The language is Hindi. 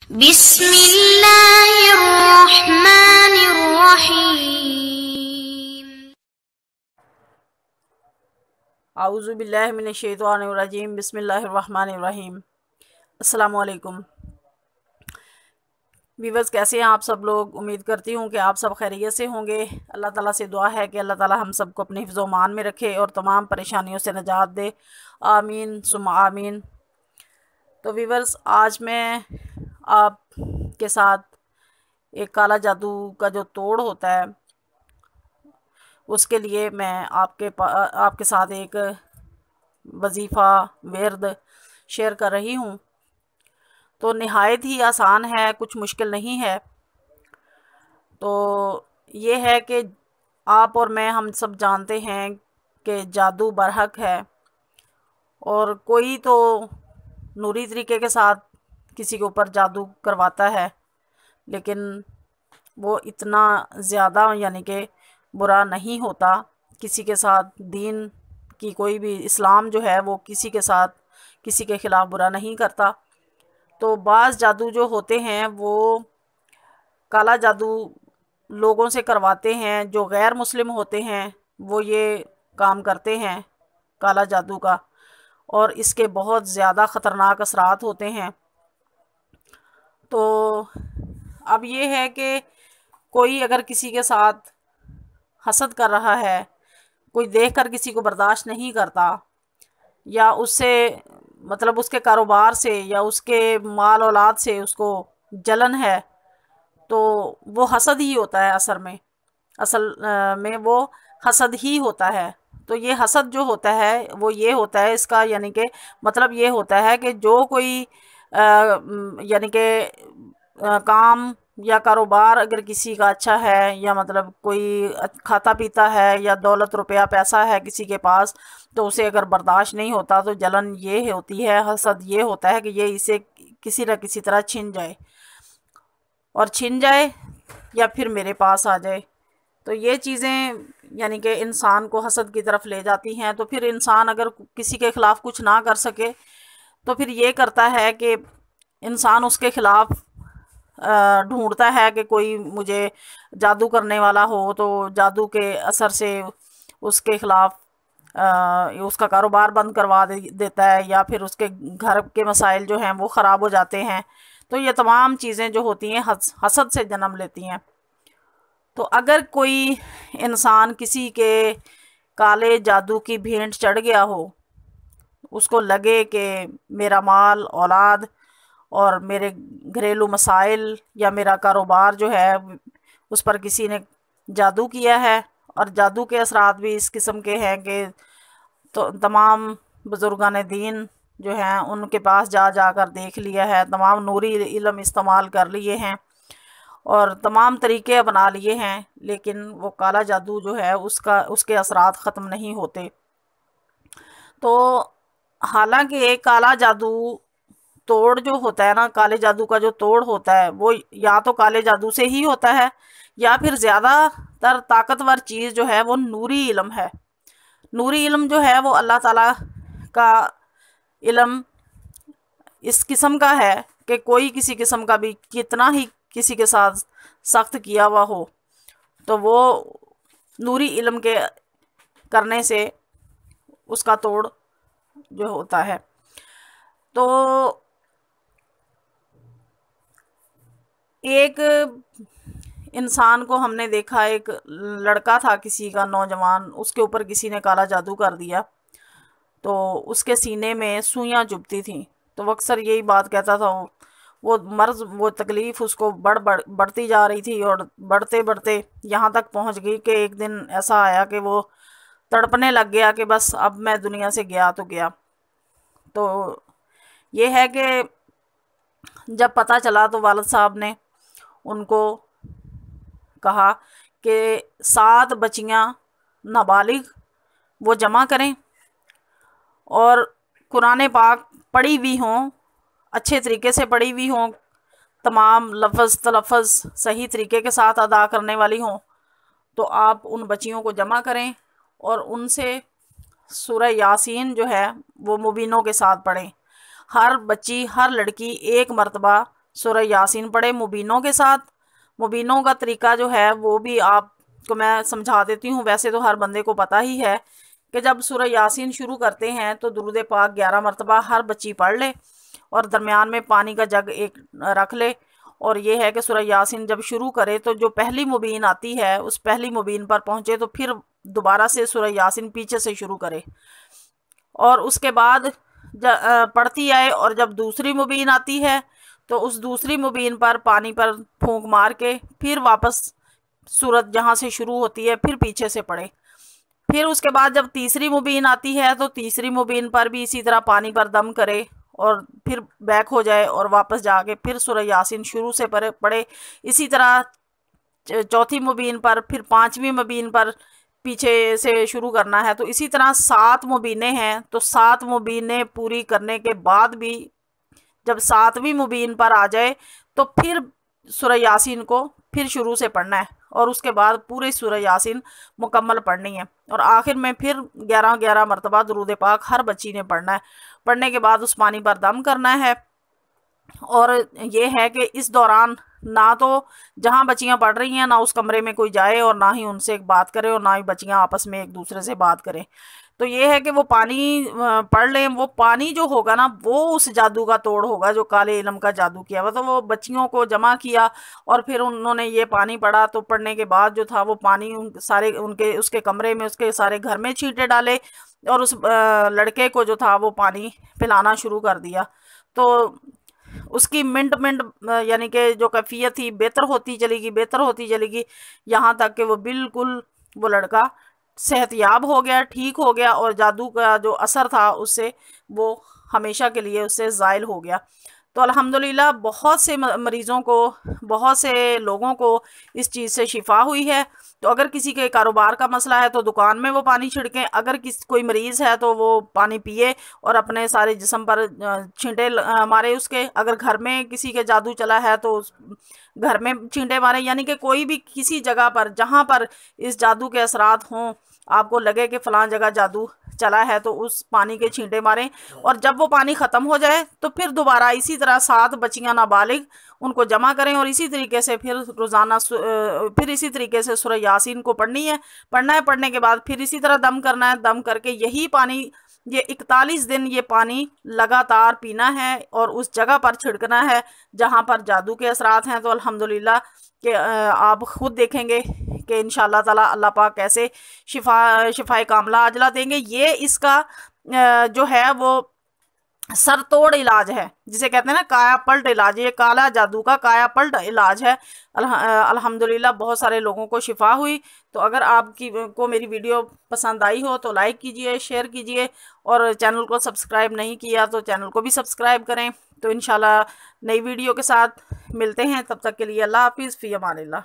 बिस्मिल्लाहिर्रहमानिर्रहीम। आऊज़ु बिल्लाहि मिनश्शैतानिर्रजीम। बिस्मिल्लाहिर्रहमानिर्रहीम। अस्सलामु अलैकुम वीवर्स, कैसे हैं आप सब लोग। उम्मीद करती हूँ कि आप सब खैरियत से होंगे। अल्लाह ताला से दुआ है कि अल्लाह ताला हम सबको अपने हिफ्ज़ व मान में रखे और तमाम परेशानियों से निजात दे। आमीन सुम्मा आमीन। तो वीवर्स, आज मैं आपके साथ एक काला जादू का जो तोड़ होता है उसके लिए मैं आपके साथ एक वजीफ़ा विर्द शेयर कर रही हूँ। तो नहायत ही आसान है, कुछ मुश्किल नहीं है। तो ये है कि आप और मैं हम सब जानते हैं कि जादू बरहक है, और कोई तो नूरी तरीके के साथ किसी के ऊपर जादू करवाता है, लेकिन वो इतना ज़्यादा यानी कि बुरा नहीं होता। किसी के साथ दीन की कोई भी, इस्लाम जो है वो किसी के साथ किसी के ख़िलाफ़ बुरा नहीं करता। तो बाज़ जादू जो होते हैं वो काला जादू लोगों से करवाते हैं, जो गैर मुस्लिम होते हैं वो ये काम करते हैं काला जादू का, और इसके बहुत ज़्यादा ख़तरनाक असरात होते हैं। तो अब ये है कि कोई अगर किसी के साथ हसद कर रहा है, कोई देखकर किसी को बर्दाश्त नहीं करता, या उससे मतलब उसके कारोबार से या उसके माल औलाद से उसको जलन है, तो वो हसद ही होता है। असल में वो हसद ही होता है। तो ये हसद जो होता है वो ये होता है, इसका यानी कि मतलब ये होता है कि जो कोई यानी कि काम या कारोबार अगर किसी का अच्छा है, या मतलब कोई खाता पीता है या दौलत रुपया पैसा है किसी के पास, तो उसे अगर बर्दाश्त नहीं होता तो जलन ये होती है, हसद ये होता है कि ये इसे किसी न किसी तरह छिन जाए या फिर मेरे पास आ जाए। तो ये चीज़ें यानी कि इंसान को हसद की तरफ ले जाती हैं। तो फिर इंसान अगर किसी के ख़िलाफ़ कुछ ना कर सके तो फिर ये करता है कि इंसान उसके ख़िलाफ़ ढूंढता है कि कोई मुझे जादू करने वाला हो, तो जादू के असर से उसके ख़िलाफ़ उसका कारोबार बंद करवा देता है, या फिर उसके घर के मसाइल जो हैं वो ख़राब हो जाते हैं। तो ये तमाम चीज़ें जो होती हैं हसद से जन्म लेती हैं। तो अगर कोई इंसान किसी के काले जादू की भेंट चढ़ गया हो, उसको लगे कि मेरा माल औलाद और मेरे घरेलू मसाइल या मेरा कारोबार जो है उस पर किसी ने जादू किया है, और जादू के असरात भी इस किस्म के हैं कि तो तमाम बुज़ुर्गान दीन जो हैं उनके पास जा कर देख लिया है, तमाम नूरी इल्म इस्तेमाल कर लिए हैं और तमाम तरीके अपना लिए हैं, लेकिन वो काला जादू जो है उसके असरात ख़त्म नहीं होते। तो हालांकि एक काला जादू तोड़ जो होता है ना, काले जादू का जो तोड़ होता है वो या तो काले जादू से ही होता है, या फिर ज़्यादातर ताकतवर चीज़ जो है वो नूरी इल्म है। नूरी इल्म जो है वो अल्लाह ताला का इल्म इस किस्म का है कि कोई किसी किस्म का भी कितना ही किसी के साथ सख्त किया हुआ हो, तो वो नूरी इल्म के करने से उसका तोड़ जो होता है। तो एक इंसान को हमने देखा, एक लड़का था किसी का नौजवान, उसके ऊपर किसी ने काला जादू कर दिया, तो उसके सीने में सुइयां चुभती थी। तो वो अक्सर यही बात कहता था, वो मर्ज वो तकलीफ़ उसको बढ़ती जा रही थी, और बढ़ते बढ़ते यहाँ तक पहुँच गई कि एक दिन ऐसा आया कि वो तड़पने लग गया कि बस अब मैं दुनिया से गया तो गया। तो ये है कि जब पता चला तो वालिद साहब ने उनको कहा कि 7 बच्चियाँ नाबालिग वो जमा करें और कुरान पाक पढ़ी हुई हों, अच्छे तरीके से पढ़ी हुई हों, तमाम लफ्ज़ तलफ़्फ़ुज़ सही तरीके के साथ अदा करने वाली हों, तो आप उन बच्चियों को जमा करें और उनसे सूरह यासीन जो है वो मुबीनों के साथ पढ़ें। हर बच्ची, हर लड़की एक मरतबा सूरह यासीन पढ़े मुबीनों के साथ। मुबीनों का तरीका जो है वो भी आपको मैं समझा देती हूँ। वैसे तो हर बंदे को पता ही है कि जब सूरह यासीन शुरू करते हैं तो दुरूद पाक 11 मरतबा हर बच्ची पढ़ ले और दरमियान में पानी का जग एक रख ले। और ये है कि सूरह यासीन जब शुरू करे तो जो पहली मुबीन आती है उस पहली मुबीन पर पहुँचे तो फिर दोबारा से सूरह यासीन पीछे से शुरू करे और उसके बाद पढ़ती आए। और जब दूसरी मुबीन आती है तो उस दूसरी मुबीन पर पानी पर फूंक मार के फिर वापस सूरत जहाँ से शुरू होती है फिर पीछे से पढ़े। फिर उसके बाद जब तीसरी मुबीन आती है तो तीसरी मुबीन पर भी इसी तरह पानी पर दम करे और फिर बैक हो जाए और वापस जाके फिर सूरह यासीन शुरू से पढ़े। इसी तरह चौथी मुबीन पर, फिर पांचवी मुबीन पर पीछे से शुरू करना है। तो इसी तरह 7 मुबीनें हैं, तो 7 मुबीनें पूरी करने के बाद भी जब 7वीं मुबीन पर आ जाए तो फिर सूरह यासीन को फिर शुरू से पढ़ना है और उसके बाद पूरी सूरह यासीन मुकम्मल पढ़नी है। और आखिर में फिर 11-11 मरतबा दुरूद पाक हर बच्ची ने पढ़ना है। पढ़ने के बाद उस पानी पर दम करना है। और ये है कि इस दौरान ना तो जहाँ बच्चियाँ पढ़ रही हैं ना उस कमरे में कोई जाए और ना ही उनसे एक बात करे और ना ही बच्चियाँ आपस में एक दूसरे से बात करें। तो ये है कि वो पानी पढ़ लें। वो पानी जो होगा ना वो उस जादू का तोड़ होगा जो काले इल्म का जादू किया हुआ। तो वो बच्चियों को जमा किया और फिर उन्होंने ये पानी पढ़ा। तो पढ़ने के बाद जो था वो पानी सारे उनके उसके कमरे में उसके सारे घर में छींटे डाले और उस लड़के को जो था वो पानी पिलाना शुरू कर दिया। तो उसकी मिनट मिनट यानी कि जो कैफियत थी बेहतर होती चलेगी यहाँ तक कि वो बिल्कुल वो लड़का सेहतयाब हो गया, ठीक हो गया और जादू का जो असर था उससे वो हमेशा के लिए उससे ज़ाइल हो गया। तो अल्हम्दुलिल्लाह बहुत से मरीज़ों को, बहुत से लोगों को इस चीज़ से शिफा हुई है। तो अगर किसी के कारोबार का मसला है तो दुकान में वो पानी छिड़कें। अगर कोई मरीज़ है तो वो पानी पिए और अपने सारे जिस्म पर छींटे मारे उसके। अगर घर में किसी के जादू चला है तो घर में छींटे मारे। यानी कि कोई भी किसी जगह पर जहाँ पर इस जादू के असरात हों, आपको लगे कि फ़लाँ जगह जादू चला है तो उस पानी के छींटे मारें। और जब वो पानी ख़त्म हो जाए तो फिर दोबारा इसी तरह 7 बच्चियाँ नाबालिग उनको जमा करें और इसी तरीके से फिर रोज़ाना फिर इसी तरीके से सूरह यासीन को पढ़नी है। पढ़ने के बाद फिर इसी तरह दम करना है। दम करके यही पानी ये 41 दिन ये पानी लगातार पीना है और उस जगह पर छिड़कना है जहाँ पर जादू के असरात हैं। तो अल्हम्दुलिल्लाह कि आप ख़ुद देखेंगे कि इंशाअल्लाह ताला अल्लाह पाक कैसे शिफाए कामला अजला देंगे। ये इसका जो है वो सर तोड़ इलाज है, जिसे कहते हैं ना काया पलट इलाज। ये काला जादू का काया पलट इलाज है। अल्हम्दुलिल्लाह बहुत सारे लोगों को शिफा हुई। तो अगर आपकी को मेरी वीडियो पसंद आई हो तो लाइक कीजिए, शेयर कीजिए और चैनल को सब्सक्राइब नहीं किया तो चैनल को भी सब्सक्राइब करें। तो इंशाल्लाह नई वीडियो के साथ मिलते हैं। तब तक के लिए अल्लाह हाफिज़, फ़ी अमानिल्लाह।